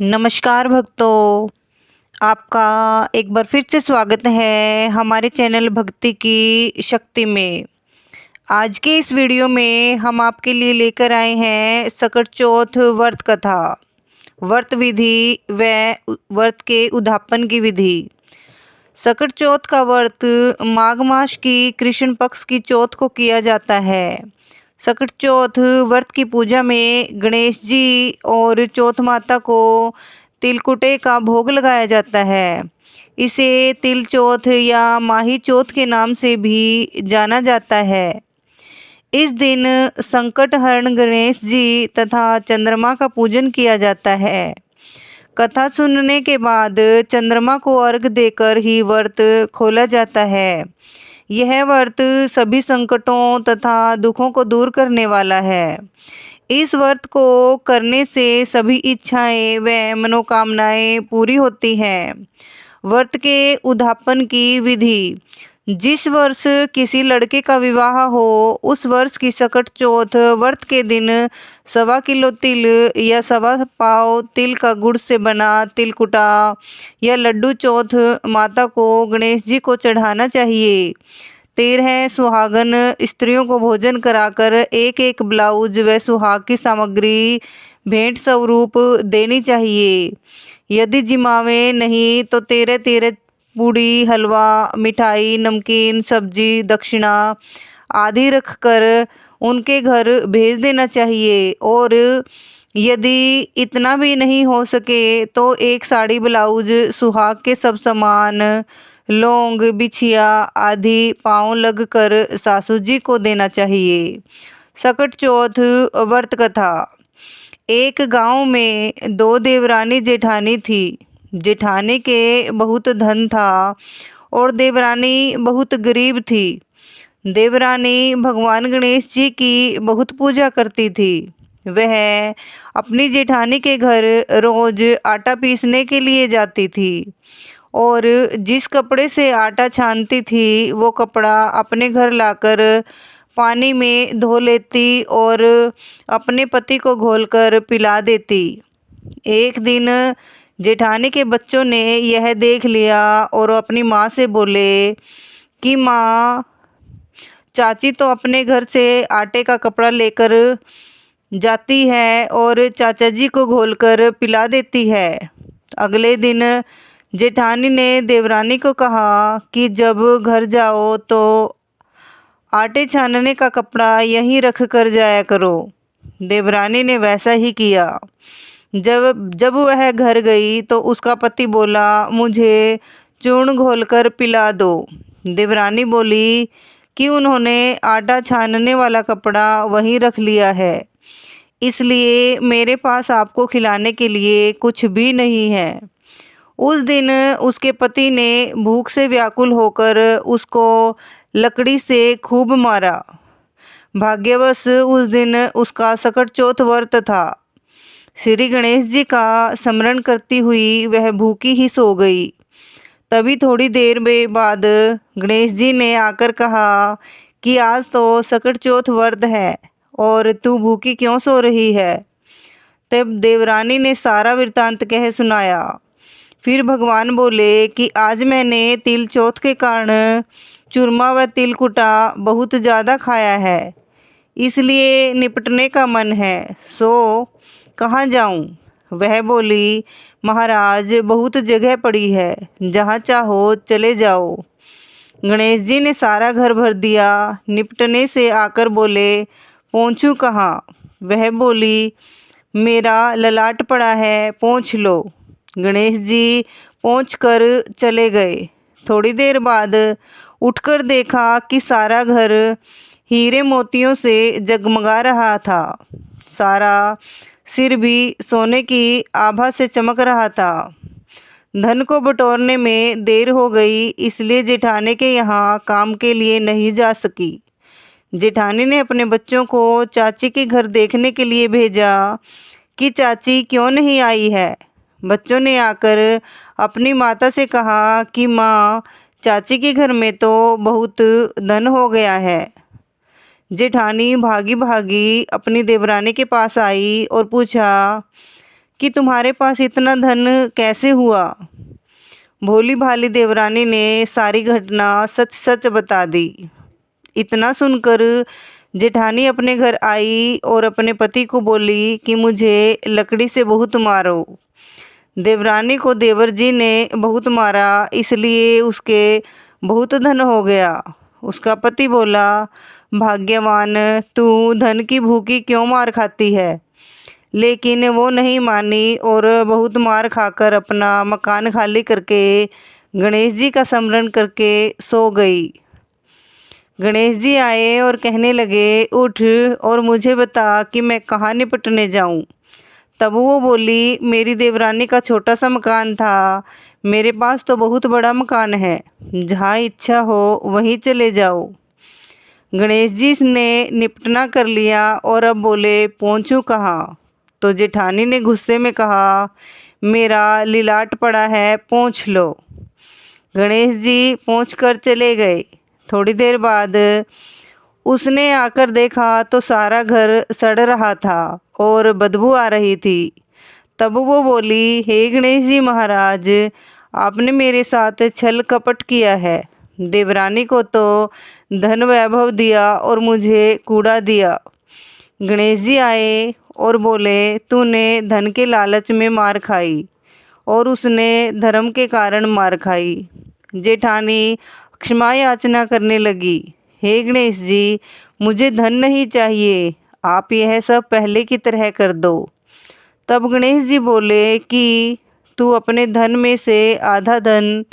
नमस्कार भक्तों, आपका एक बार फिर से स्वागत है हमारे चैनल भक्ति की शक्ति में। आज के इस वीडियो में हम आपके लिए लेकर आए हैं सकट चौथ व्रत कथा, व्रत विधि व व्रत के उद्यापन की विधि। सकट चौथ का व्रत माघ मास की कृष्ण पक्ष की चौथ को किया जाता है। सकट चौथ व्रत की पूजा में गणेश जी और चौथ माता को तिलकुटे का भोग लगाया जाता है। इसे तिल चौथ या माही चौथ के नाम से भी जाना जाता है। इस दिन संकट हरण गणेश जी तथा चंद्रमा का पूजन किया जाता है। कथा सुनने के बाद चंद्रमा को अर्घ देकर ही व्रत खोला जाता है। यह व्रत सभी संकटों तथा दुखों को दूर करने वाला है। इस व्रत को करने से सभी इच्छाएं व मनोकामनाएं पूरी होती हैं। व्रत के उद्यापन की विधि। जिस वर्ष किसी लड़के का विवाह हो, उस वर्ष की सकट चौथ व्रत के दिन 1.25 किलो तिल या 1.25 पाव तिल का गुड़ से बना तिलकुटा या लड्डू चौथ माता को गणेश जी को चढ़ाना चाहिए। 13 सुहागन स्त्रियों को भोजन कराकर एक एक ब्लाउज व सुहाग की सामग्री भेंट स्वरूप देनी चाहिए। यदि जिमावे नहीं तो 13 पूड़ी, हलवा, मिठाई, नमकीन, सब्जी, दक्षिणा आदि रखकर उनके घर भेज देना चाहिए। और यदि इतना भी नहीं हो सके तो एक साड़ी, ब्लाउज, सुहाग के सब सामान, लौंग, बिछिया आदि पाँव लग कर सासू जी को देना चाहिए। सकट चौथ व्रत कथा। एक गांव में 2 देवरानी जेठानी थी। जेठानी के बहुत धन था और देवरानी बहुत गरीब थी। देवरानी भगवान गणेश जी की बहुत पूजा करती थी। वह अपनी जेठानी के घर रोज आटा पीसने के लिए जाती थी और जिस कपड़े से आटा छानती थी वो कपड़ा अपने घर लाकर पानी में धो लेती और अपने पति को घोलकर पिला देती। एक दिन जेठानी के बच्चों ने यह देख लिया और अपनी माँ से बोले कि माँ, चाची तो अपने घर से आटे का कपड़ा लेकर जाती है और चाचा जी को घोलकर पिला देती है। अगले दिन जेठानी ने देवरानी को कहा कि जब घर जाओ तो आटे छानने का कपड़ा यहीं रख कर जाया करो। देवरानी ने वैसा ही किया। जब वह घर गई तो उसका पति बोला, मुझे चूर्ण घोलकर पिला दो। देवरानी बोली कि उन्होंने आटा छानने वाला कपड़ा वहीं रख लिया है, इसलिए मेरे पास आपको खिलाने के लिए कुछ भी नहीं है। उस दिन उसके पति ने भूख से व्याकुल होकर उसको लकड़ी से खूब मारा। भाग्यवश उस दिन उसका सकट चौथ व्रत था। श्री गणेश जी का स्मरण करती हुई वह भूखी ही सो गई। तभी थोड़ी देर में बाद गणेश जी ने आकर कहा कि आज तो सकट चौथ व्रत है और तू भूखी क्यों सो रही है। तब देवरानी ने सारा वृत्तांत कह सुनाया। फिर भगवान बोले कि आज मैंने तिल चौथ के कारण चूरमा व तिलकुटा बहुत ज़्यादा खाया है, इसलिए निपटने का मन है, सो कहाँ जाऊँ। वह बोली, महाराज बहुत जगह पड़ी है, जहाँ चाहो चले जाओ। गणेश जी ने सारा घर भर दिया। निपटने से आकर बोले, पहुँचूँ कहाँ। वह बोली, मेरा ललाट पड़ा है, पहुँच लो। गणेश जी पहुँच कर चले गए। थोड़ी देर बाद उठकर देखा कि सारा घर हीरे मोतियों से जगमगा रहा था। सारा सिर भी सोने की आभा से चमक रहा था। धन को बटोरने में देर हो गई, इसलिए जेठानी के यहाँ काम के लिए नहीं जा सकी। जेठानी ने अपने बच्चों को चाची के घर देखने के लिए भेजा कि चाची क्यों नहीं आई है। बच्चों ने आकर अपनी माता से कहा कि माँ, चाची के घर में तो बहुत धन हो गया है। जेठानी भागी भागी अपनी देवरानी के पास आई और पूछा कि तुम्हारे पास इतना धन कैसे हुआ। भोली भाली देवरानी ने सारी घटना सच सच बता दी। इतना सुनकर जेठानी अपने घर आई और अपने पति को बोली कि मुझे लकड़ी से बहुत मारो। देवरानी को देवर जी ने बहुत मारा, इसलिए उसके बहुत धन हो गया। उसका पति बोला, भाग्यवान, तू धन की भूखी क्यों मार खाती है। लेकिन वो नहीं मानी और बहुत मार खाकर अपना मकान खाली करके गणेश जी का स्मरण करके सो गई। गणेश जी आए और कहने लगे, उठ और मुझे बता कि मैं कहाँ निपटने जाऊँ। तब वो बोली, मेरी देवरानी का छोटा सा मकान था, मेरे पास तो बहुत बड़ा मकान है, जहाँ इच्छा हो वहीं चले जाओ। गणेश जी ने निपटना कर लिया और अब बोले, पहुँचूँ कहाँ। तो जेठानी ने गुस्से में कहा, मेरा लिलाट पड़ा है, पहुँच लो। गणेश जी पहुँच कर चले गए। थोड़ी देर बाद उसने आकर देखा तो सारा घर सड़ रहा था और बदबू आ रही थी। तब वो बोली, हे गणेश जी महाराज, आपने मेरे साथ छल कपट किया है। देवरानी को तो धन वैभव दिया और मुझे कूड़ा दिया। गणेश जी आए और बोले, तूने धन के लालच में मार खाई और उसने धर्म के कारण मार खाई। जेठानी क्षमा याचना करने लगी, हे गणेश जी, मुझे धन नहीं चाहिए, आप यह सब पहले की तरह कर दो। तब गणेश जी बोले कि तू अपने धन में से आधा धन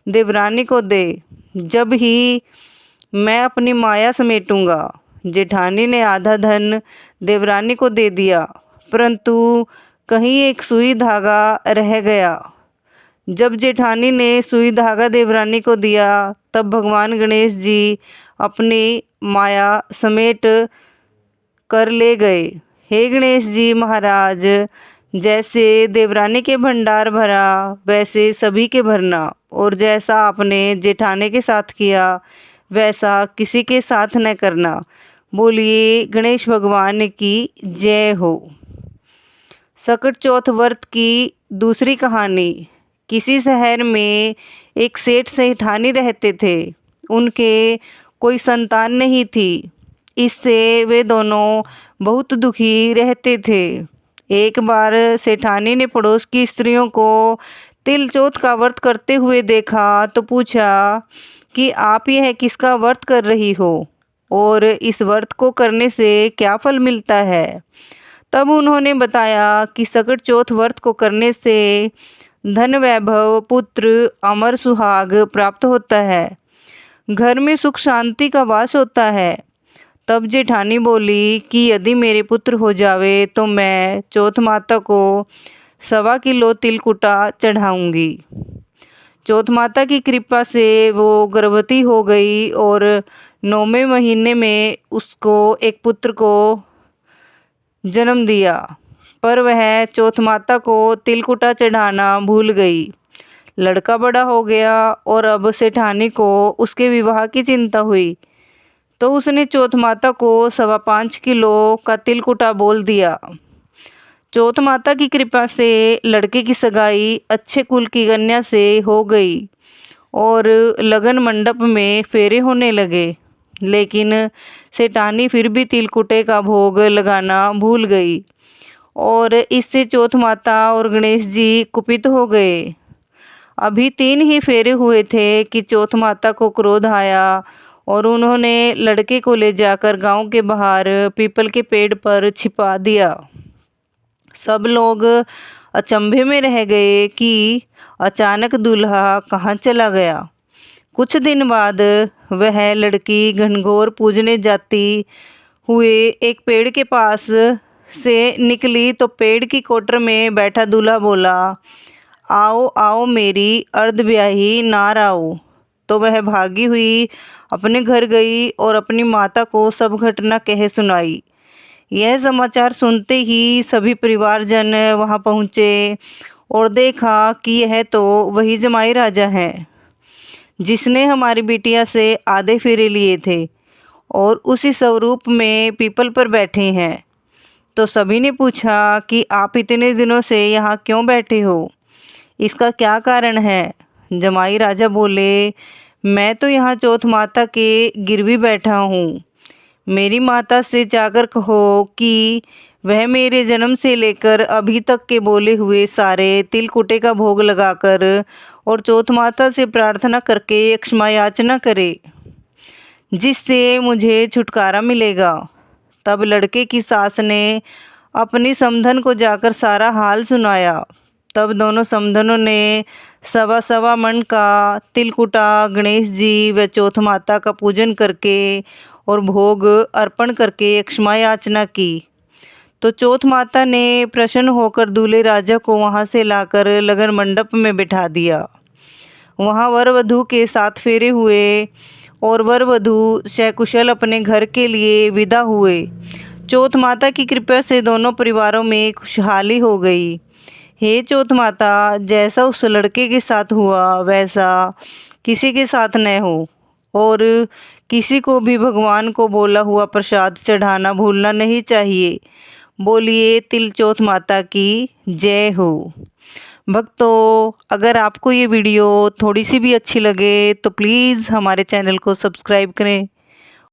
देवरानी को दे, जब ही मैं अपनी माया समेटूंगा। जेठानी ने आधा धन देवरानी को दे दिया, परंतु कहीं एक सुई धागा रह गया। जब जेठानी ने सुई धागा देवरानी को दिया, तब भगवान गणेश जी अपनी माया समेट कर ले गए। हे गणेश जी महाराज, जैसे देवरानी के भंडार भरा वैसे सभी के भरना, और जैसा आपने जेठानी के साथ किया वैसा किसी के साथ न करना। बोलिए गणेश भगवान की जय हो। सकट चौथ व्रत की दूसरी कहानी। किसी शहर में एक सेठ सेठानी रहते थे। उनके कोई संतान नहीं थी, इससे वे दोनों बहुत दुखी रहते थे। एक बार सेठानी ने पड़ोस की स्त्रियों को तिल चौथ का व्रत करते हुए देखा तो पूछा कि आप यह किसका व्रत कर रही हो और इस व्रत को करने से क्या फल मिलता है। तब उन्होंने बताया कि सकट चौथ व्रत को करने से धन वैभव, पुत्र, अमर सुहाग प्राप्त होता है, घर में सुख शांति का वास होता है। तब जेठानी बोली कि यदि मेरे पुत्र हो जावे तो मैं चौथ माता को 1.25 किलो तिलकुटा चढ़ाऊंगी। चौथ माता की कृपा से वो गर्भवती हो गई और 9वें महीने में उसको एक पुत्र को जन्म दिया। पर वह चौथ माता को तिलकुटा चढ़ाना भूल गई। लड़का बड़ा हो गया और अब सेठानी को उसके विवाह की चिंता हुई, तो उसने चौथ माता को 5.25 किलो का तिलकुटा बोल दिया। चौथ माता की कृपा से लड़के की सगाई अच्छे कुल की कन्या से हो गई और लगन मंडप में फेरे होने लगे। लेकिन सेठानी फिर भी तिलकुटे का भोग लगाना भूल गई और इससे चौथ माता और गणेश जी कुपित हो गए। अभी 3 ही फेरे हुए थे कि चौथ माता को क्रोध आया और उन्होंने लड़के को ले जाकर गांव के बाहर पीपल के पेड़ पर छिपा दिया। सब लोग अचंभे में रह गए कि अचानक दूल्हा कहाँ चला गया। कुछ दिन बाद वह लड़की घनघोर पूजने जाती हुए एक पेड़ के पास से निकली तो पेड़ की कोटर में बैठा दूल्हा बोला, आओ आओ मेरी अर्धब्याही नार आओ। तो वह भागी हुई अपने घर गई और अपनी माता को सब घटना कह सुनाई। यह समाचार सुनते ही सभी परिवारजन वहां पहुँचे और देखा कि यह तो वही जमाई राजा है जिसने हमारी बिटिया से आधे फेरे लिए थे और उसी स्वरूप में पीपल पर बैठे हैं। तो सभी ने पूछा कि आप इतने दिनों से यहाँ क्यों बैठे हो, इसका क्या कारण है। जमाई राजा बोले, मैं तो यहाँ चौथ माता के गिरवी बैठा हूँ। मेरी माता से जाकर कहो कि वह मेरे जन्म से लेकर अभी तक के बोले हुए सारे तिलकुटे का भोग लगाकर और चौथ माता से प्रार्थना करके क्षमा याचना करे, जिससे मुझे छुटकारा मिलेगा। तब लड़के की सास ने अपनी समधन को जाकर सारा हाल सुनाया। तब दोनों समधनों ने सवा सवा मन का तिलकुटा गणेश जी व चौथ माता का पूजन करके और भोग अर्पण करके क्षमा याचना की। तो चौथ माता ने प्रसन्न होकर दूल्हे राजा को वहां से लाकर लगन मंडप में बिठा दिया। वहां वर वधू के 7 फेरे हुए और वर वधू सकुशल अपने घर के लिए विदा हुए। चौथ माता की कृपा से दोनों परिवारों में खुशहाली हो गई। हे चौथ माता, जैसा उस लड़के के साथ हुआ वैसा किसी के साथ न हो, और किसी को भी भगवान को बोला हुआ प्रसाद चढ़ाना भूलना नहीं चाहिए। बोलिए तिल चौथ माता की जय हो। भक्तों, अगर आपको ये वीडियो थोड़ी सी भी अच्छी लगे तो प्लीज़ हमारे चैनल को सब्सक्राइब करें।